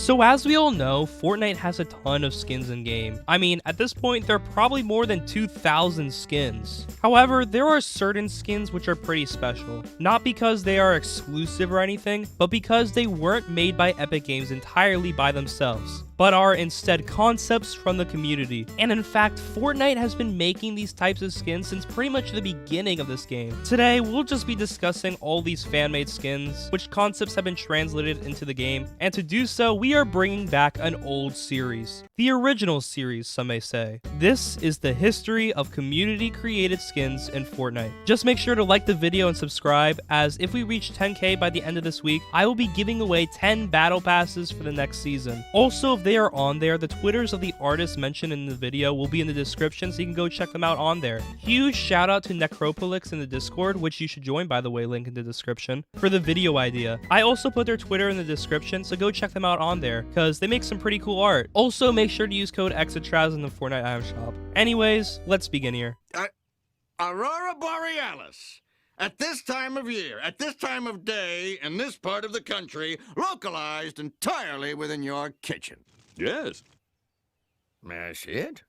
So as we all know, Fortnite has a ton of skins in game. I mean, at this point, there are probably more than 2,000 skins. However, there are certain skins which are pretty special. Not because they are exclusive or anything, but because they weren't made by Epic Games entirely by themselves, but are instead concepts from the community. And in fact, Fortnite has been making these types of skins since pretty much the beginning of this game. Today, we'll just be discussing all these fan-made skins, which concepts have been translated into the game, and to do so, we are bringing back an old series. The original series, some may say. This is the history of community-created skins in Fortnite. Just make sure to like the video and subscribe, as if we reach 10k by the end of this week, I will be giving away 10 battle passes for the next season. Also, if they are on there, the Twitters of the artists mentioned in the video will be in the description, so you can go check them out on there. Huge shout out to Necropolix in the Discord, which you should join, by the way, link in the description, for the video idea. I also put their Twitter in the description, so go check them out on there, because they make some pretty cool art. Also, make sure to use code EXTRATRAZ in the Fortnite item shop. Anyways, let's begin here. Aurora Borealis. At this time of year, at this time of day, in this part of the country, localized entirely within your kitchen. Yes. May I see it?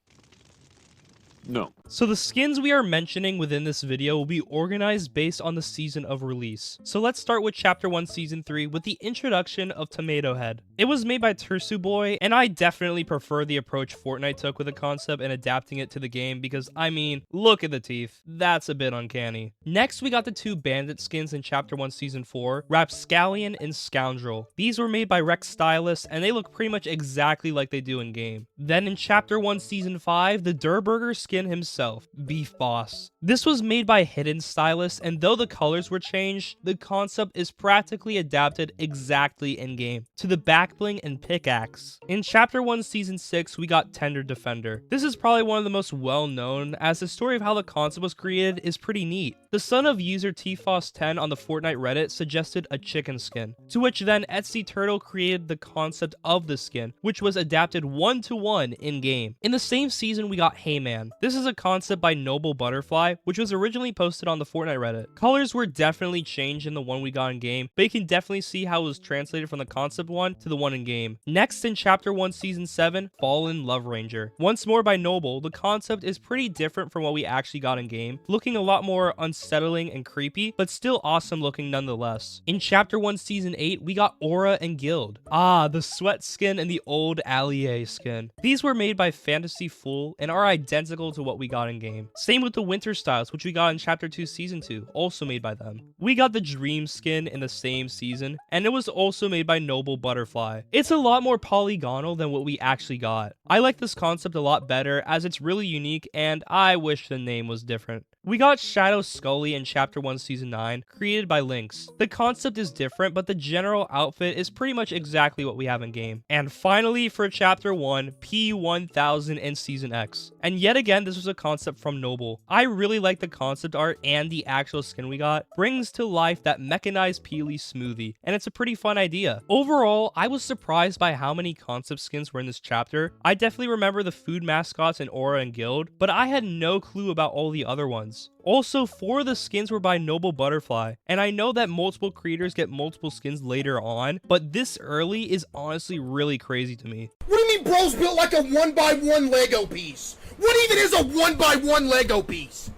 No. So the skins we are mentioning within this video will be organized based on the season of release. So let's start with Chapter 1 Season 3 with the introduction of Tomato Head. It was made by Tursu Boy, and I definitely prefer the approach Fortnite took with the concept and adapting it to the game because, I mean, look at the teeth. That's a bit uncanny. Next, we got the two bandit skins in Chapter 1 Season 4, Rapscallion and Scoundrel. These were made by Rex Stylus, and they look pretty much exactly like they do in game. Then in Chapter 1 Season 5, the Durburger skin himself, Beef Boss. This was made by Hidden Stylus, and though the colors were changed, the concept is practically adapted exactly in-game to the backbling and pickaxe. In Chapter 1 Season 6, we got Tender Defender. This is probably one of the most well-known, as the story of how the concept was created is pretty neat. The son of user TFOS10 on the Fortnite Reddit suggested a chicken skin, to which then Etsy Turtle created the concept of the skin, which was adapted one-to-one in-game. In the same season, we got Heyman. This is a concept by Noble Butterfly, which was originally posted on the Fortnite Reddit. Colors were definitely changed in the one we got in game, but you can definitely see how it was translated from the concept one to the one in game. Next, in Chapter 1 Season 7, Fallen Love Ranger. Once more by Noble, the concept is pretty different from what we actually got in game, looking a lot more unsettling and creepy, but still awesome looking nonetheless. In Chapter 1 Season 8, we got Aura and Guild. The sweat skin and the old Allier skin. These were made by Fantasy Fool and are identical to what we got in game. Same with the Winter Styles, which we got in Chapter 2 Season 2, also made by them. We got the Dream skin in the same season, and it was also made by Noble Butterfly. It's a lot more polygonal than what we actually got. I like this concept a lot better, as it's really unique, and I wish the name was different. We got Shadow Scully in Chapter 1 Season 9, created by Lynx. The concept is different, but the general outfit is pretty much exactly what we have in game. And finally, for Chapter 1, P1000 in Season X. And yet again, this was a concept from Noble. I really like the concept art, and the actual skin we got brings to life that mechanized Peely smoothie, and it's a pretty fun idea. Overall, I was surprised by how many concept skins were in this chapter. I definitely remember the food mascots in Aura and Guild, but I had no clue about all the other ones. Also, 4 of the skins were by Noble Butterfly, and I know that multiple creators get multiple skins later on, but this early is honestly really crazy to me. What do you mean bro's built like a 1x1 Lego piece? What even is a 1x1 Lego piece?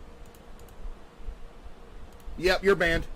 Yep, you're banned.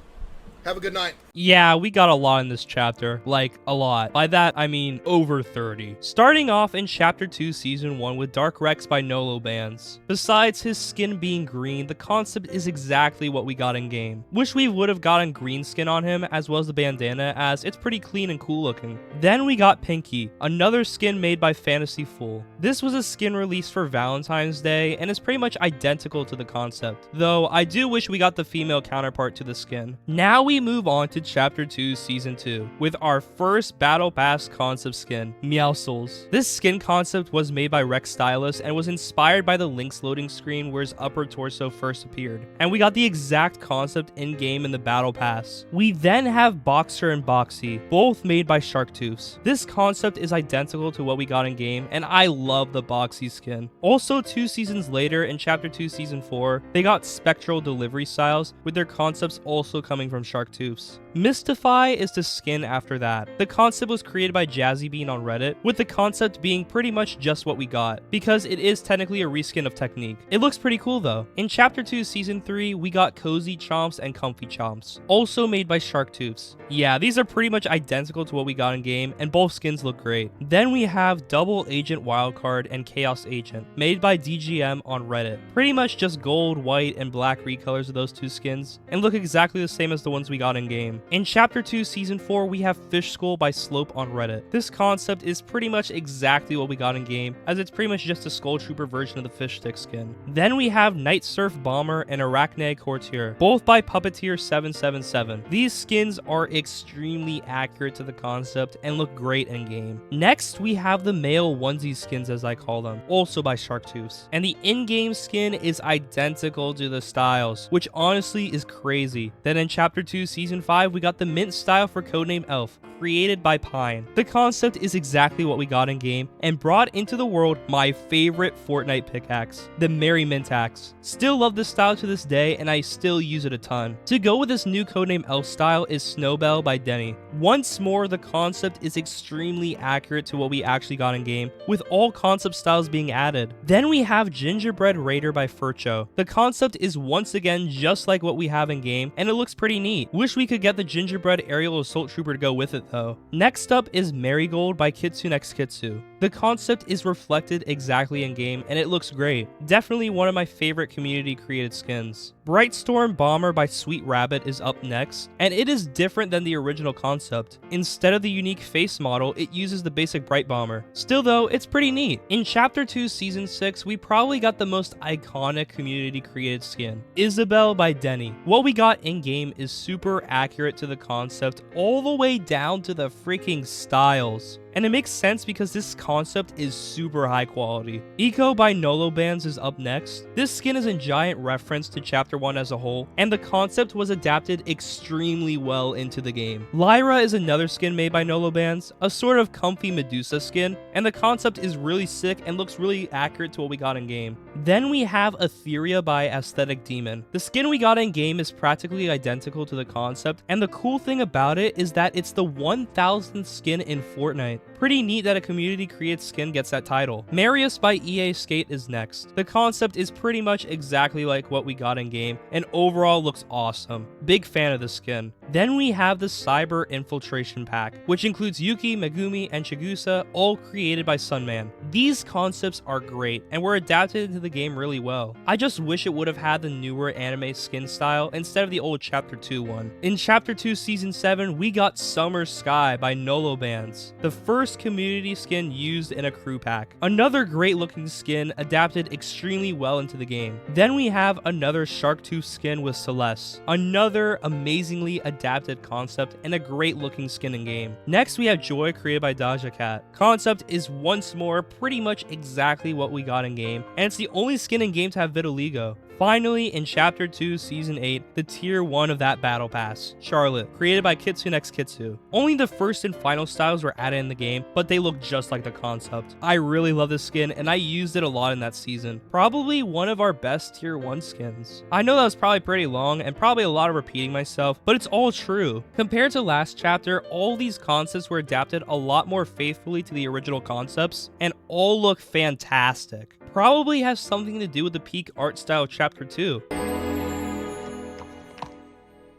Have a good night. Yeah, we got a lot in this chapter. Like, a lot. By that, I mean over 30. Starting off in Chapter 2 Season 1 with Dark Rex by Nolo Bands. Besides his skin being green, the concept is exactly what we got in game. Wish we would have gotten green skin on him as well as the bandana, as it's pretty clean and cool looking. Then we got Pinky, another skin made by Fantasy Fool. This was a skin released for Valentine's Day and is pretty much identical to the concept, though I do wish we got the female counterpart to the skin. Now we move on to Chapter 2 Season 2 with our first Battle Pass concept skin, Meowscles. This skin concept was made by Rex Stylus and was inspired by the Lynx loading screen where his upper torso first appeared, and we got the exact concept in-game in the Battle Pass. We then have Boxer and Boxy, both made by Sharktooths. This concept is identical to what we got in-game, and I love the Boxy skin. Also, 2 seasons later, in Chapter 2 Season 4, they got Spectral Delivery Styles, with their concepts also coming from Sharktooths. Mystify is the skin after that. The concept was created by Jazzy Bean on Reddit, with the concept being pretty much just what we got, because it is technically a reskin of Technique. It looks pretty cool though. In Chapter 2 Season 3, we got Cozy Chomps and Comfy Chomps, also made by Shark Tooths. Yeah, these are pretty much identical to what we got in game, and both skins look great. Then we have Double Agent Wildcard and Chaos Agent, made by DGM on Reddit. Pretty much just gold, white, and black recolors of those two skins, and look exactly the same as the ones we got in game. In Chapter 2 Season 4, we have Fish Skull by Slope on Reddit. This concept is pretty much exactly what we got in game, as it's pretty much just a Skull Trooper version of the fish stick skin. Then we have Night Surf Bomber and Arachne Courtier, both by Puppeteer 777. These skins are extremely accurate to the concept and look great in game. Next, we have the male onesie skins, as I call them, also by Shark Tooths. And the in-game skin is identical to the styles, which honestly is crazy. Then in Chapter 2 Season 5, we got the mint style for Codename Elf, created by Pine. The concept is exactly what we got in game, and brought into the world my favorite Fortnite pickaxe, the Merry Mint Axe. Still love this style to this day, and I still use it a ton. To go with this new Codename Elf style is Snowbell by Denny. Once more, the concept is extremely accurate to what we actually got in game, with all concept styles being added. Then we have Gingerbread Raider by Furcho. The concept is once again just like what we have in game, and it looks pretty neat. Wish we could get the Gingerbread Aerial Assault Trooper to go with it though. Next up is Marigold by Kitsune X Kitsu. The concept is reflected exactly in game, and it looks great. Definitely one of my favorite community created skins. Brightstorm Bomber by Sweet Rabbit is up next, and it is different than the original concept. Instead of the unique face model, it uses the basic Bright Bomber. Still though, it's pretty neat. In Chapter 2 Season 6, we probably got the most iconic community created skin, Isabelle by Denny. What we got in game is super accurate to the concept all the way down to the freaking styles. And it makes sense because this concept is super high quality. Eco by Nolo Bands is up next. This skin is a giant reference to Chapter 1 as a whole, and the concept was adapted extremely well into the game. Lyra is another skin made by Nolo Bands, a sort of comfy Medusa skin, and the concept is really sick and looks really accurate to what we got in game. Then we have Etheria by Aesthetic Demon. The skin we got in game is practically identical to the concept, and the cool thing about it is that it's the 1000th skin in Fortnite. Pretty neat that a community created skin gets that title. Marius by EA Skate is next. The concept is pretty much exactly like what we got in game, and overall looks awesome. Big fan of the skin. Then we have the Cyber Infiltration Pack, which includes Yuki, Megumi, and Chigusa, all created by Sunman. These concepts are great, and were adapted into the game really well. I just wish it would have had the newer anime skin style instead of the old Chapter 2 one. In Chapter 2 Season 7, we got Summer Sky by Nolo Bands, the first community skin used in a crew pack. Another great looking skin adapted extremely well into the game. Then we have another Shark Tooth skin with Celeste, another amazingly adapted concept and a great looking skin in game. Next we have Joy created by Daja Cat. Concept is once more pretty much exactly what we got in game, and it's the only skin in game to have vitiligo. Finally, in Chapter 2, Season 8, the Tier 1 of that Battle Pass, Charlotte, created by Kitsune X Kitsu. Only the first and final styles were added in the game, but they look just like the concept. I really love this skin, and I used it a lot in that season. Probably one of our best Tier 1 skins. I know that was probably pretty long, and probably a lot of repeating myself, but it's all true. Compared to last chapter, all these concepts were adapted a lot more faithfully to the original concepts, and all look fantastic. Probably has something to do with the peak art style of Chapter 2.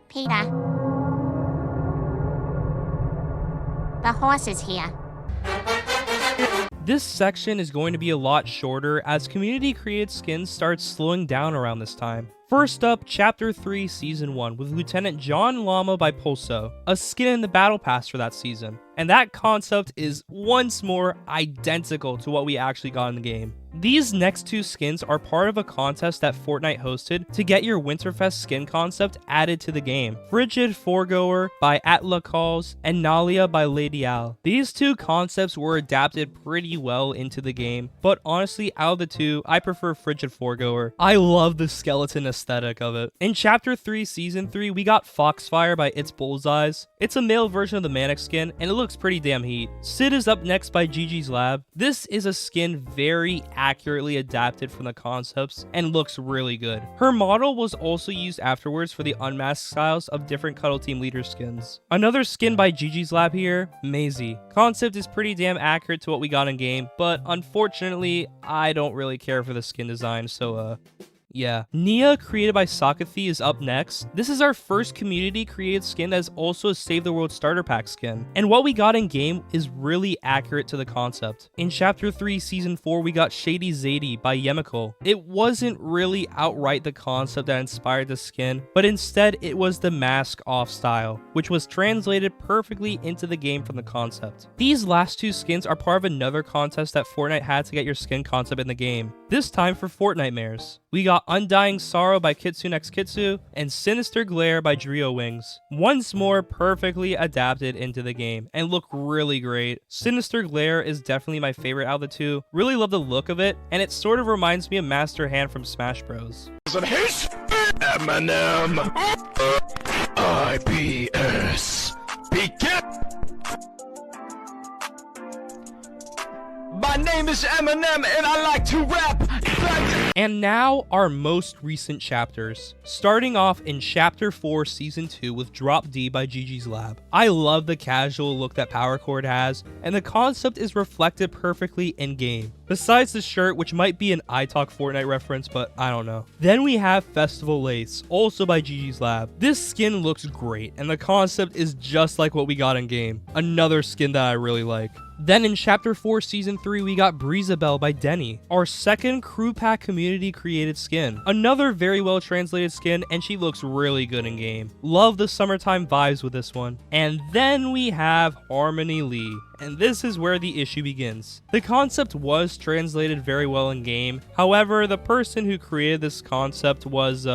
Peter. The horse is here. This section is going to be a lot shorter as community created skins start slowing down around this time. First up, Chapter 3 Season 1 with Lieutenant John Llama by Pulso, a skin in the Battle Pass for that season. And that concept is once more identical to what we actually got in the game. These next two skins are part of a contest that Fortnite hosted to get your Winterfest skin concept added to the game. Frigid Foregoer by Atla Calls and Nalia by Lady Al. These two concepts were adapted pretty well into the game, but honestly out of the two, I prefer Frigid Foregoer. I love the skeleton aesthetic of it. In Chapter 3 Season 3, we got Foxfire by It's Bullseyes. It's a male version of the Manic skin, and it looks pretty damn heat. Sid is up next by Gigi's Lab. This is a skin very accurately adapted from the concepts and looks really good. Her model was also used afterwards for the unmasked styles of different Cuddle Team leader skins. Another skin by Gigi's Lab here, Maisie. Concept is pretty damn accurate to what we got in game, but unfortunately, I don't really care for the skin design, so yeah. Nia, created by Sakathy, is up next. This is our first community created skin that is also a Save the World starter pack skin. And what we got in game is really accurate to the concept. In Chapter 3, Season 4, we got Shady Zadie by Yemiko. It wasn't really outright the concept that inspired the skin, but instead it was the mask off style, which was translated perfectly into the game from the concept. These last two skins are part of another contest that Fortnite had to get your skin concept in the game, this time for Fortnitemares. We got Undying Sorrow by Kitsune X Kitsu and Sinister Glare by Drio Wings. Once more perfectly adapted into the game and look really great. Sinister Glare is definitely my favorite out of the two. Really love the look of it, and it sort of reminds me of Master Hand from Smash Bros. Eminem. IPS. Begin. My name is Eminem and I like to rap. And now our most recent chapters. Starting off in Chapter 4 Season 2 with Drop D by Gigi's Lab. I love the casual look that Power Chord has, and the concept is reflected perfectly in game. Besides the shirt, which might be an I Talk Fortnite reference, but I don't know. Then we have Festival Lace, also by Gigi's Lab. This skin looks great, and the concept is just like what we got in game. Another skin that I really like. Then in Chapter 4 Season 3, we got Breezabelle by Denny, our second crew pack community created skin. Another very well translated skin, and she looks really good in game. Love the summertime vibes with this one. And then we have Harmony Lee. And this is where the issue begins. The concept was translated very well in game. However, the person who created this concept was,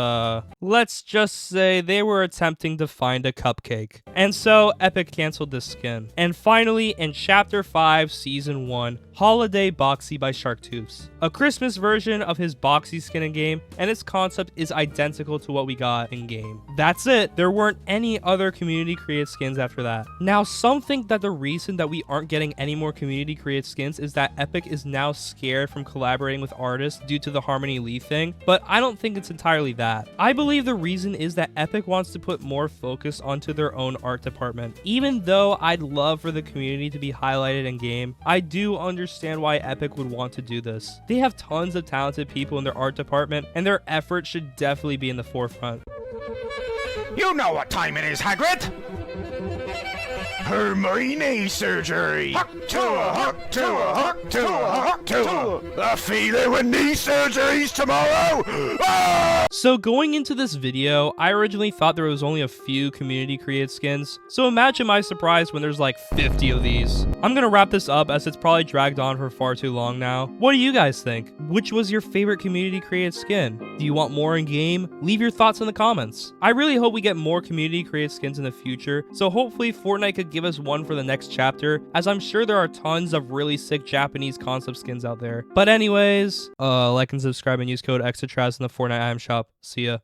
let's just say they were attempting to find a cupcake. And so Epic canceled this skin. And finally, in Chapter 5, Season 1, Holiday Boxy by Sharktooths. A Christmas version of his Boxy skin in game, and its concept is identical to what we got in game. That's it. There weren't any other community created skins after that. Now, some think that the reason that we aren't getting any more community created skins is that Epic is now scared from collaborating with artists due to the Harmony Lee thing, but I don't think it's entirely that. I believe the reason is that Epic wants to put more focus onto their own art department. Even though I'd love for the community to be highlighted in game, I do understand why Epic would want to do this. They have tons of talented people in their art department, and their efforts should definitely be in the forefront. You know what time it is, Hagrid. Her knee surgery. Huck to a huck to a huck to a huck to a. I feel it with knee surgeries tomorrow. Ah! So going into this video, I originally thought there was only a few community created skins. So imagine my surprise when there's like 50 of these. I'm gonna wrap this up as it's probably dragged on for far too long now. What do you guys think? Which was your favorite community created skin? Do you want more in game? Leave your thoughts in the comments. I really hope we get more community created skins in the future. So hopefully Fortnite could give us one for the next chapter, as I'm sure there are tons of really sick Japanese concept skins out there. But anyways, like and subscribe and use code EXTRATRAS in the Fortnite item shop. See ya.